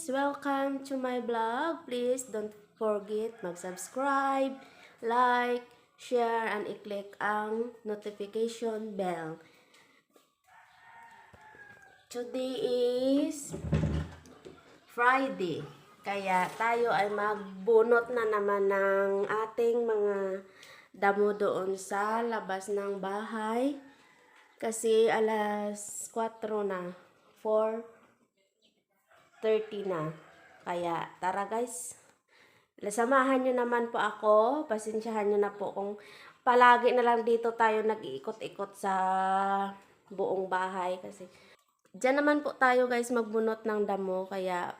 guys! Welcome to my vlog. Please don't forget mag-subscribe, like, share, and i-click ang notification bell. Today is Friday. Kaya tayo ay magbunot na naman ng ating mga damo doon sa labas ng bahay. Kasi alas 4 na. 4:30 na. Kaya tara guys. Samahan nyo naman po ako. Pasensyahan nyo na po kung palagi na lang dito tayo nag-iikot-ikot sa buong bahay. Kasi dyan naman po tayo guys magbunot ng damo. Kaya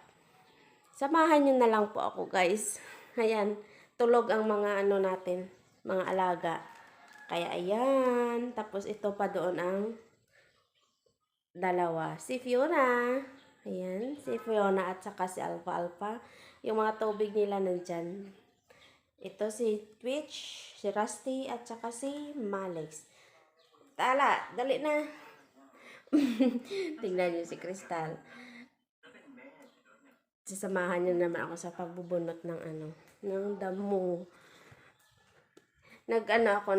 samahan nyo na lang po ako guys. Ayan. Tulog ang mga ano natin. Mga alaga. Kaya ayan. Tapos ito pa doon ang dalawa. Si Fiona. Ayan. Si Fiona at saka si Alpha Alpha. Yung mga tubig nila nandyan. Ito si Twitch, si Rusty, at saka si Malex. Tala, dali na. Tingnan nyo si Crystal. Sasamahan nyo naman ako sa pagbubunot ng ng damo. Ako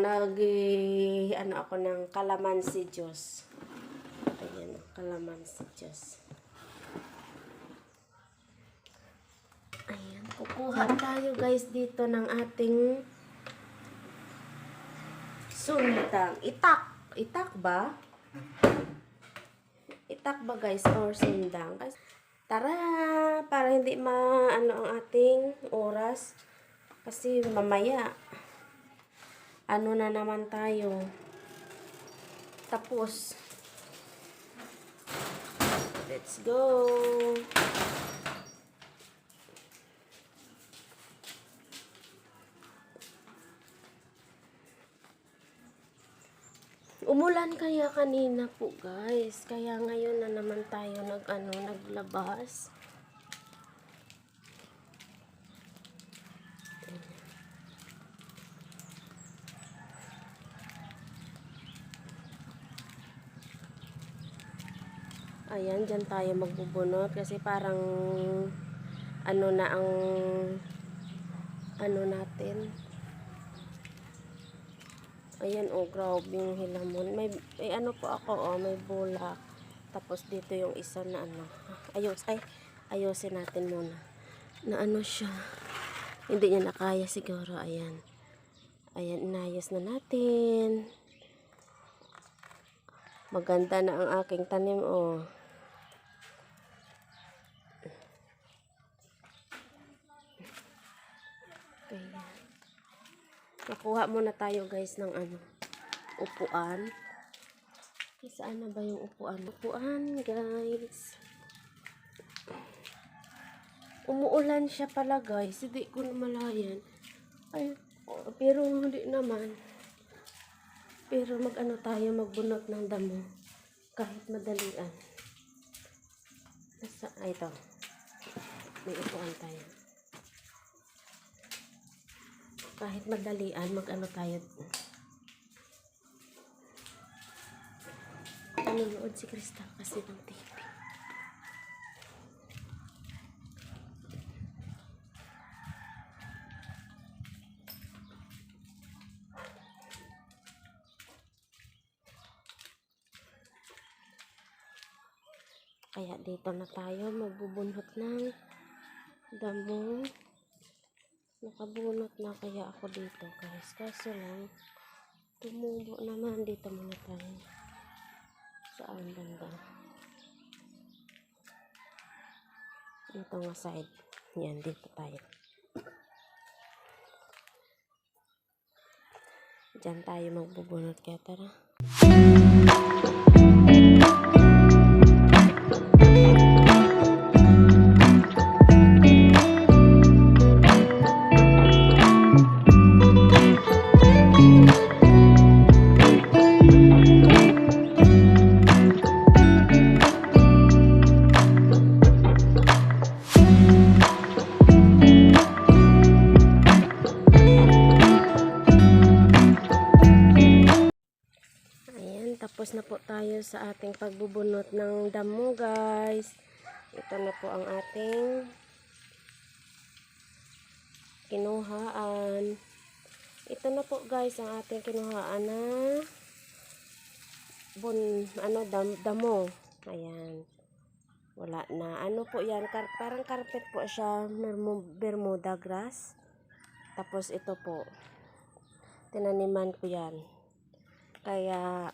ng calamansi juice. Ayan, calamansi juice. Ayan, kukuha tayo guys dito ng ating sundang. Itak ba? Itak ba guys or sundang? Tara, para hindi ang ating oras. Kasi mamaya na naman tayo. Tapos let's go. Umulan kaya kanina po guys. Kaya ngayon na naman tayo naglabas. Ayan, dyan tayo magbubunot kasi parang na ang natin. Ayan, oh, grabe yung hilamon. May po ako, may bulak. Tapos dito yung isa na ayusin natin muna. Na siya. Hindi niya nakaya siguro, ayan. Ayan, inayos na natin. Maganda na ang aking tanim, oh. Kaya nakuha muna tayo guys ng upuan. Saan na ba yung upuan? Upuan guys. Umuulan siya pala guys. Hindi ko namalayan. Pero hindi naman. Pero tayo magbunot ng damo. Kahit madalian. Ito. May upuan tayo. Kahit madalian, tayo. Nanonood si Crystal kasi ng TV. Kaya dito na tayo magbubunot ng damo. Nakabunot na kaya ako dito guys. Kaso lang, tumubo naman. Dito muna tayo. Saan banda? Dito nga side. Yan, dito tayo. Diyan tayo magbubunot kaya tara. Tapos na po tayo sa ating pagbubunot ng damo guys. Ito na po ang ating kinuhaan. Ito na po guys ang ating kinuhaan na damo. Ayan. Wala na. Ano po yan? Parang carpet po siya. Bermuda grass. Tapos ito po. Tinaniman ko yan. Kaya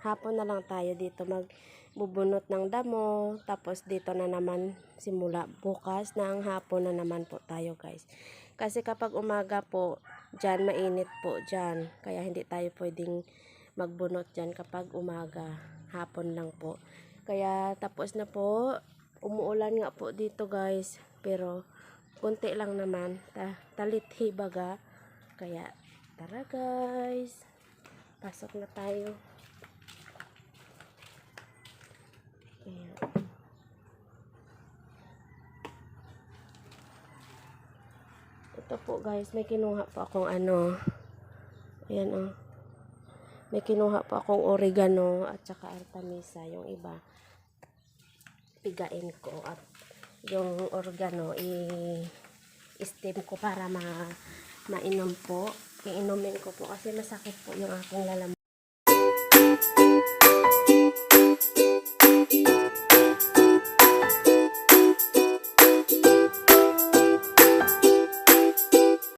hapon na lang tayo dito magbubunot ng damo. Tapos dito na naman simula bukas na ang hapon na naman po tayo guys. Kasi kapag umaga po, dyan mainit po dyan. Kaya hindi tayo pwedeng magbunot dyan kapag umaga. Hapon lang po. Kaya tapos na po. Umuulan nga po dito guys. Pero kunti lang naman. Talithi baga. Kaya tara guys. Pasok na tayo. Ayan. Ito po guys. May kinuha po akong ano. Ayan oh. May kinuha po akong oregano at saka artemisa. Yung iba pigain ko at yung oregano i-steam ko para mainom po. Iinumin ko po kasi masakit po yung aking lalamunan.